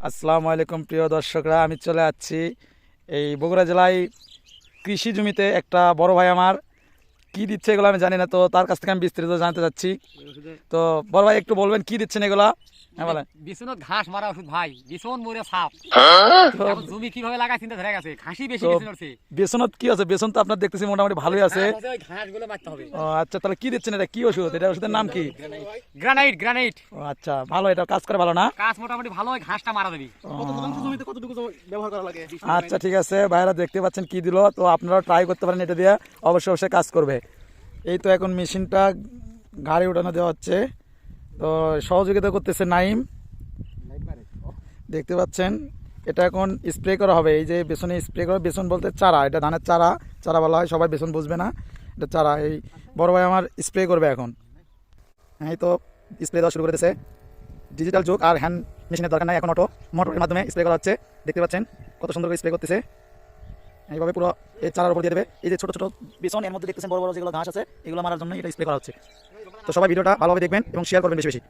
আসসালামু আলাইকুম প্রিয় দর্শকরা, আমি চলে যাচ্ছি এই বগুড়া জেলায় কৃষি জমিতে। একটা বড় ভাই আমার কি দিচ্ছে এগুলো আমি জানি না, তো তার কাছ থেকে আমি বিস্তারিত জানতে চাচ্ছি। তো বড় ভাই একটু বলবেন কি দিচ্ছেন এগুলা? হ্যাঁ বলেন। বিছুনত ঘাস মারা ওষুধ ভাই, বিছন মরে সাপ। এখন জমি কিভাবে লাগায় চিন্তা ধরে গেছে, ঘাসই বেশি তো বেশি নড়ছে। বেসনত কি আছে? বেসন তো আপনার দেখতেছি মোটামুটি ভালোই আছে। ওই ঘাসগুলো মারতে হবে। ও আচ্ছা, তাহলে কি দিচ্ছেন? এটা কি ওষুধ? এটা ওষুধের নাম কি? গ্রানাইট গ্রানাইট ও আচ্ছা, ভালো, এটা কাজ করে ভালো না? কাজ মোটামুটি ভালো, ওই ঘাসটা মারা দেবে। আচ্ছা ঠিক আছে ভাইরা, দেখতে পাচ্ছেন কি দিল, তো আপনারা ট্রাই করতে পারেন, এটা দিয়ে অবশ্যই অবশ্যই কাজ করবে। এই তো এখন মেশিনটা গাড়ি উঠানো দেওয়া হচ্ছে, তো সহযোগিতা করতেছে নাইম, দেখতে পাচ্ছেন। এটা এখন স্প্রে করা হবে, এই যে বেসনে স্প্রে করা। বেসন বলতে চারা, এটা ধানের চারা, চারা বলা হয়, সবাই বেসন বুঝবে না, এটা চারা। এই বড় ভাই আমার স্প্রে করবে এখন। হ্যাঁ, এই তো স্প্রে দেওয়া শুরু করে দিয়েছে। ডিজিটাল যুগ, আর হ্যান্ড মেশিনের দরকার নাই, এখন মোটরের মাধ্যমে স্প্রে করা হচ্ছে। দেখতে পাচ্ছেন কত সুন্দর করে স্প্রে করতেছে। এইভাবে পুরো এই চারার উপর দিয়ে দেবে। এই যে ছোট ছোট বেসন, এর মধ্যে দেখতেছেন বড় বড় যেগুলো ঘাস আছে, এগুলো মারার জন্য এটা স্প্রে করা হচ্ছে। তো সবাই ভিডিওটা ভালোভাবে দেখবেন এবং শেয়ার করবেন বেশি বেশি।